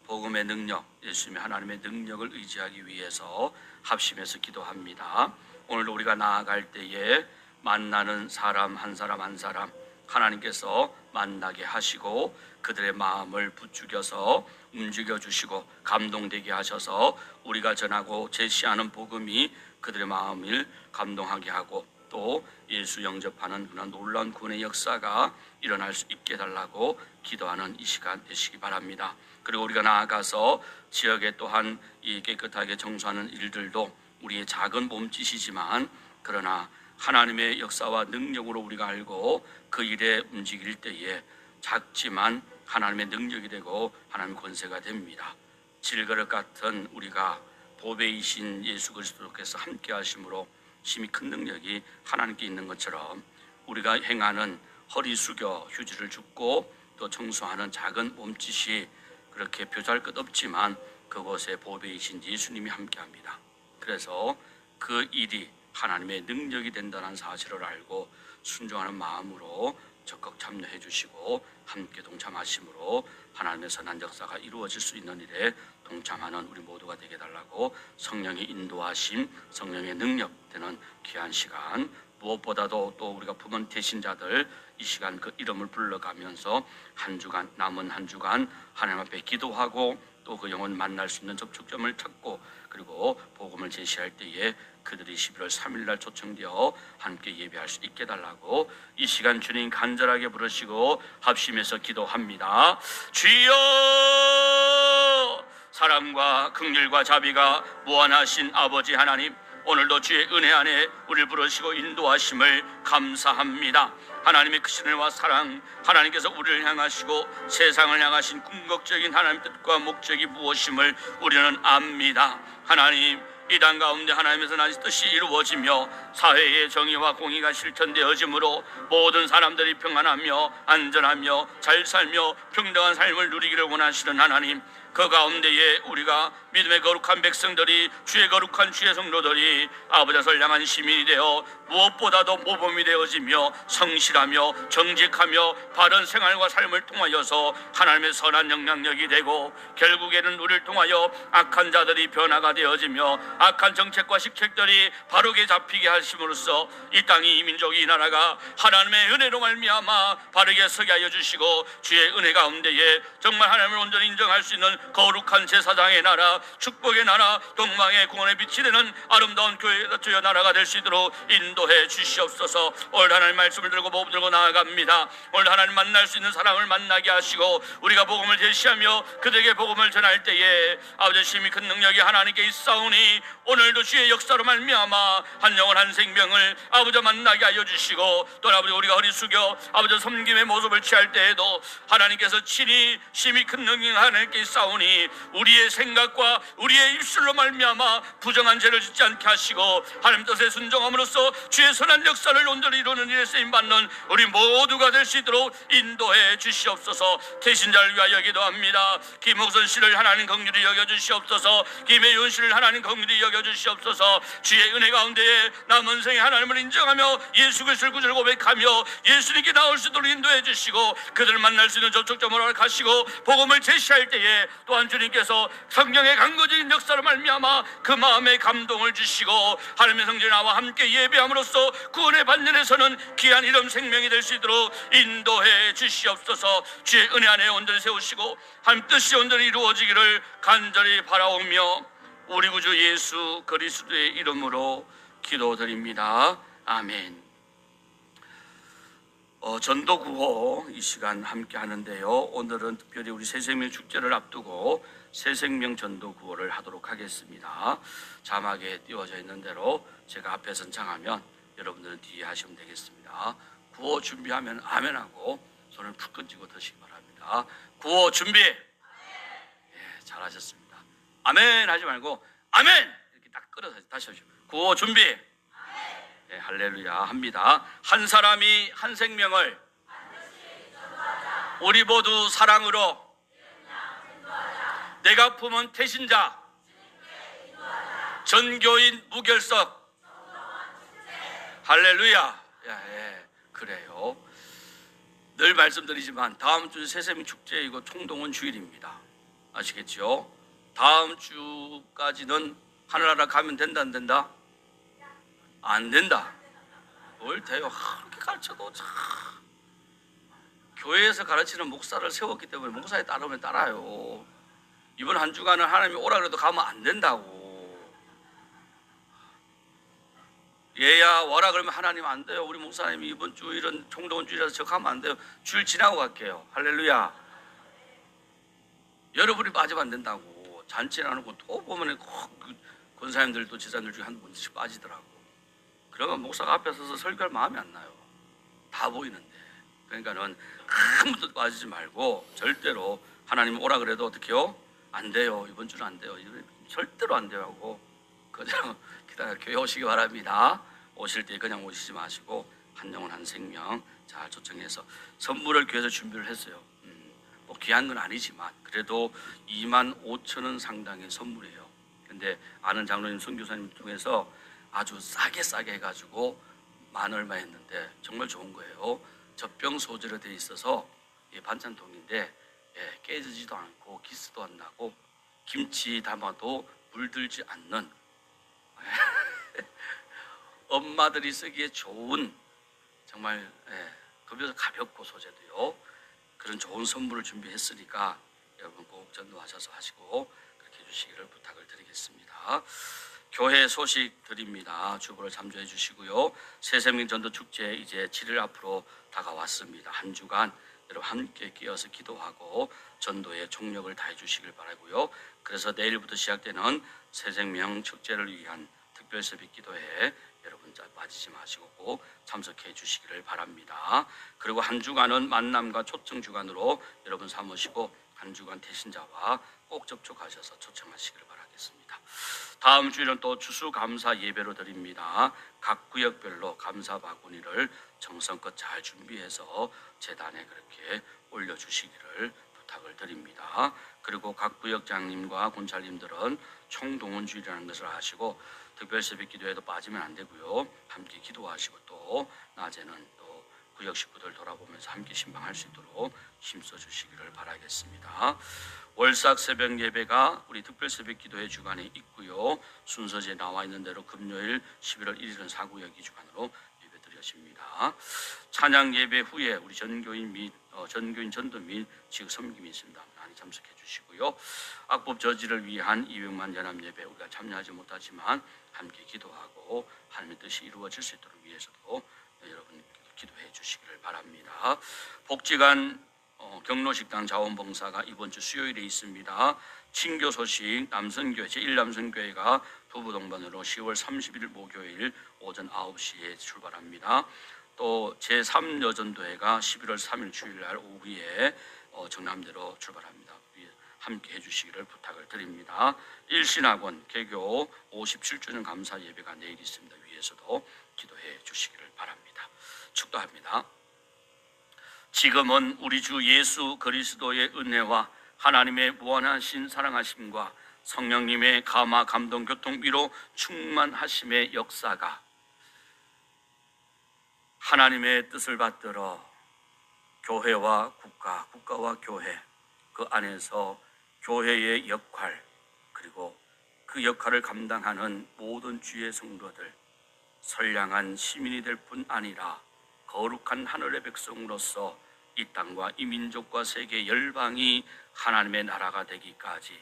복음의 능력, 예수님의 하나님의 능력을 의지하기 위해서 합심해서 기도합니다. 오늘도 우리가 나아갈 때에 만나는 사람 한 사람 한 사람 하나님께서 만나게 하시고 그들의 마음을 부추겨서 움직여 주시고 감동되게 하셔서 우리가 전하고 제시하는 복음이 그들의 마음을 감동하게 하고 또 예수 영접하는 그런 놀라운 구원의 역사가 일어날 수 있게 해달라고 기도하는 이 시간 되시기 바랍니다. 그리고 우리가 나아가서 지역에 또한 이 깨끗하게 청소하는 일들도 우리의 작은 몸짓이지만 그러나 하나님의 역사와 능력으로 우리가 알고 그 일에 움직일 때에 작지만 하나님의 능력이 되고 하나님의 권세가 됩니다. 질그릇 같은 우리가 보배이신 예수 그리스도께서 함께 하심으로 심히 큰 능력이 하나님께 있는 것처럼 우리가 행하는 허리 숙여 휴지를 줍고 또 청소하는 작은 몸짓이 그렇게 표시할 것 없지만 그곳에 보배이신 예수님이 함께합니다. 그래서 그 일이 하나님의 능력이 된다는 사실을 알고 순종하는 마음으로 적극 참여 합류해 주시고 함께 동참하심으로 하나님의 선한 역사가 이루어질 수 있는 일에 동참하는 우리 모두가 되게 달라고 성령의 인도하심, 성령의 능력 되는 귀한 시간, 무엇보다도 또 우리가 품은 대신자들 이 시간 그 이름을 불러가면서 한 주간 남은 한 주간 하나님 앞에 기도하고 또 그 영혼 만날 수 있는 접촉점을 찾고 그리고 복음을 제시할 때에 그들이 11월 3일 날 초청되어 함께 예배할 수 있게 달라고 이 시간 주님 간절하게 부르시고 합심해서 기도합니다. 주여, 사랑과 긍휼과 자비가 무한하신 아버지 하나님, 오늘도 주의 은혜 안에 우리를 부르시고 인도하심을 감사합니다. 하나님의 크신 은혜와 사랑, 하나님께서 우리를 향하시고 세상을 향하신 궁극적인 하나님의 뜻과 목적이 무엇임을 우리는 압니다. 하나님, 이 땅 가운데 하나님의 선한 뜻이 이루어지며 사회의 정의와 공의가 실천되어지므로 모든 사람들이 평안하며 안전하며 잘 살며 평등한 삶을 누리기를 원하시는 하나님, 그 가운데에 우리가 믿음의 거룩한 백성들이 주의 거룩한 주의 성도들이 아버지를 향한 시민이 되어 무엇보다도 모범이 되어지며 성실하며 정직하며 바른 생활과 삶을 통하여서 하나님의 선한 영향력이 되고 결국에는 우리를 통하여 악한 자들이 변화가 되어지며 악한 정책과 식책들이 바르게 잡히게 하심으로써 이 땅이 이 민족이 이 나라가 하나님의 은혜로 말미암아 바르게 서게 하여 주시고 주의 은혜 가운데에 정말 하나님을 온전히 인정할 수 있는 거룩한 제사장의 나라, 축복의 나라, 동방의 구원의 빛이 되는 아름다운 교회 주의 나라가 될 수 있도록 인도해 주시옵소서. 오늘 하나님 말씀을 들고 복음 들고 나아갑니다. 오늘 하나님 만날 수 있는 사람을 만나게 하시고 우리가 복음을 제시하며 그들에게 복음을 전할 때에 아버지 심히 큰 능력이 하나님께 있사오니 오늘도 주의 역사로 말미암아 한 영혼 한 생명을 아버지 만나게 하여 주시고 또 아버지 우리가 허리 숙여 아버지 섬김의 모습을 취할 때에도 하나님께서 친히 심히 큰 능력이 하나님께 있사오니 우리의 생각과 우리의 입술로 말미암아 부정한 죄를 짓지 않게 하시고 하나님 뜻에 순종함으로써 주의 선한 역사를 온전히 이루는 일에 쓰임받는 우리 모두가 될 수 있도록 인도해 주시옵소서. 대신자를 위하여 기도합니다. 김옥선 씨를 하나님 긍휼히 여겨주시옵소서. 김혜윤 씨를 하나님 긍휼히 여겨주시옵소서. 주의 은혜 가운데에 남은 생에 하나님을 인정하며 예수 그리스도를 구주로 고백하며 예수님께 나올 수 있도록 인도해 주시고 그들을 만날 수 있는 접촉점을 허락하시고 복음을 제시할 때에 또한 주님께서 성령의 강거적인 역사로 말미암아 그 마음에 감동을 주시고 하나님의 성전에 나와 함께 예배함으로써 구원의 반전에서는 귀한 이름 생명이 될 수 있도록 인도해 주시옵소서. 주의 은혜 안에 온전히 세우시고 하나님 뜻이 온전히 이루어지기를 간절히 바라오며 우리 구주 예수 그리스도의 이름으로 기도드립니다. 아멘. 전도구호 이 시간 함께 하는데요. 오늘은 특별히 우리 새생명 축제를 앞두고 새생명 전도구호를 하도록 하겠습니다. 자막에 띄워져 있는 대로 제가 앞에 선창하면 여러분들은 뒤에 하시면 되겠습니다. 구호 준비하면 아멘하고 손을 푹 끈쥐고 드시기 바랍니다. 구호 준비. 예, 잘하셨습니다. 아멘 하지 말고 아멘 이렇게 딱 끌어서 다시 하시죠. 구호 준비. 네, 할렐루야 합니다. 한 사람이 한 생명을 우리 모두 사랑으로 내가 품은 태신자 전교인 무결석 할렐루야. 예, 그래요. 늘 말씀드리지만 다음 주 새생명 축제이고 총동원 주일입니다. 아시겠죠? 다음 주까지는 하늘나라 가면 된다 안 된다? 안 된다. 뭘 돼요? 그렇게 가르쳐도 참 교회에서 가르치는 목사를 세웠기 때문에 목사에 따르면 따라요. 이번 한 주간은 하나님이 오라 그래도 가면 안 된다고. 얘야 와라 그러면 하나님 안 돼요. 우리 목사님이 이번 주일은 총동원 주일이라서 저 가면 안 돼요. 주일 지나고 갈게요. 할렐루야. 여러분이 빠지면 안 된다고. 잔치를 안 하고 또 보면 권사님들도 지사님들 중에 한 분씩 빠지더라고. 그러면 목사가 앞에 서서 설교할 마음이 안 나요. 다 보이는데. 그러니까는 아무도 빠지지 말고 절대로 하나님 오라 그래도 어떻게 해요? 안 돼요. 이번 주는 안 돼요. 절대로 안 돼요 하고 그냥 기다려 교회 오시기 바랍니다. 오실 때 그냥 오시지 마시고 한 영혼 한 생명 잘 초청해서 선물을 교회에서 준비를 했어요. 뭐 귀한 건 아니지만 그래도 25,000원 상당의 선물이에요. 근데 아는 장로님 선교사님 통해서 아주 싸게 해가지고 만 얼마 했는데 정말 좋은 거예요. 젖병 소재로 되어 있어서 반찬통인데 깨지지도 않고 기스도 안 나고 김치 담아도 물들지 않는 엄마들이 쓰기에 좋은 정말 급여서 가볍고 소재도요. 그런 좋은 선물을 준비했으니까 여러분 꼭 전도하셔서 하시고 그렇게 해주시기를 부탁을 드리겠습니다. 교회 소식 드립니다. 주보를 참조해 주시고요. 새생명 전도 축제 이제 7일 앞으로 다가왔습니다. 한 주간 여러분 함께 끼어서 기도하고 전도에 총력을 다해 주시길 바라고요. 그래서 내일부터 시작되는 새생명 축제를 위한 특별 새벽 기도회 여러분 빠지지 마시고 꼭 참석해 주시기를 바랍니다. 그리고 한 주간은 만남과 초청 주간으로 여러분 삼으시고 한 주간 대신자와 꼭 접촉하셔서 초청하시기를 바라겠습니다. 다음 주일은 또 추수감사 예배로 드립니다. 각 구역별로 감사 바구니를 정성껏 잘 준비해서 제단에 그렇게 올려주시기를 부탁을 드립니다. 그리고 각 구역장님과 군찰님들은 총동원주일이라는 것을 아시고 특별 새벽 기도에도 빠지면 안 되고요. 함께 기도하시고 또 낮에는 또 구역 식구들 돌아보면서 함께 신방할 수 있도록 힘써 주시기를 바라겠습니다. 월삭 새벽 예배가 우리 특별 새벽 기도회 주간에 있고요. 순서지에 나와 있는 대로 금요일 11월 1일은 사구역 2주간으로 예배 드려집니다. 찬양 예배 후에 우리 전교인 및 전교인 전도 및 지역 섬김이 있습니다. 많이 참석해 주시고요. 악법 저지를 위한 200만 연합 예배 우리가 참여하지 못하지만 함께 기도하고 하나님의 뜻이 이루어질 수 있도록 위해서도 여러분 기도해 주시기를 바랍니다. 복지관 경로식당 자원봉사가 이번 주 수요일에 있습니다. 친교 소식 남선교회 제1남선교회가 부부동반으로 10월 31일 목요일 오전 9시에 출발합니다. 또 제3여전도회가 11월 3일 주일날 오후에 정남대로 출발합니다. 함께 해주시기를 부탁을 드립니다. 일신학원 개교 57주년 감사 예배가 내일 있습니다. 위에서도 기도해 주시기를 바랍니다. 축도합니다. 지금은 우리 주 예수 그리스도의 은혜와 하나님의 무한하신 사랑하심과 성령님의 감화 감동 교통 위로 충만하심의 역사가 하나님의 뜻을 받들어 교회와 국가와 교회 그 안에서 교회의 역할 그리고 그 역할을 감당하는 모든 주의 성도들 선량한 시민이 될 뿐 아니라 거룩한 하늘의 백성으로서 이 땅과 이 민족과 세계 열방이 하나님의 나라가 되기까지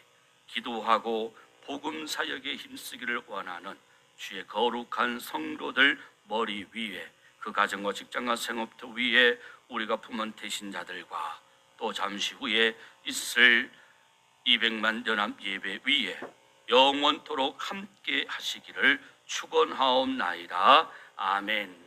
기도하고 복음 사역에 힘쓰기를 원하는 주의 거룩한 성도들 머리 위에 그 가정과 직장과 생업터 위에 우리가 품은 대신자들과 또 잠시 후에 있을 200만 연합 예배 위에 영원토록 함께 하시기를 축원하옵나이다. 아멘.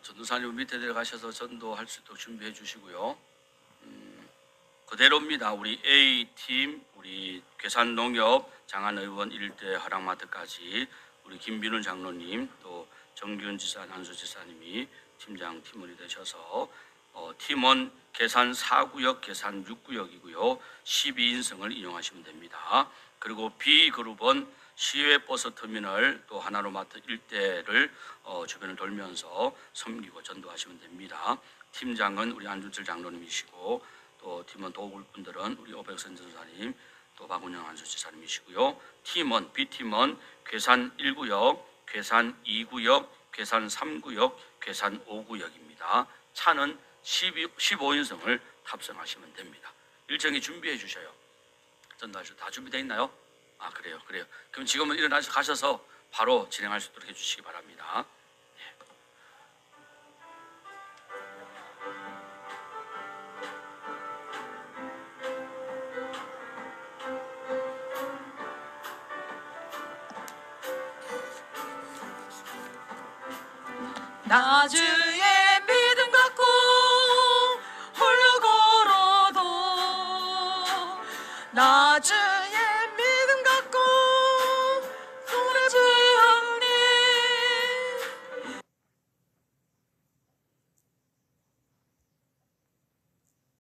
전도사님 밑에 내려가셔서 전도할 수 있도록 준비해 주시고요. 그대로입니다. 우리 A팀, 우리 괴산농협 장안의원 일대 하락마트까지 우리 김빈훈 장로님 또 정균 지사, 안수 지사님이 팀장 팀원이 되셔서 팀원 계산 4구역, 계산 6구역이고요. 12인승을 이용하시면 됩니다. 그리고 B그룹은 시외버스 터미널 또 하나로마트 일대를 주변을 돌면서 섬기고 전도하시면 됩니다. 팀장은 우리 안준철 장로님이시고 또 팀원 도울 분들은 우리 오백선 전사님 또 박운영 안수지사님이시고요. 팀원 B팀은 괴산 1구역, 괴산 2구역, 괴산 3구역, 괴산 5구역입니다. 차는 15인승을 탑승하시면 됩니다. 일정이 준비해 주셔요. 전달 다 준비되어 있나요? 아 그래요. 그럼 지금은 일어나서 가셔서 바로 진행할 수 있도록 해주시기 바랍니다. 나 주의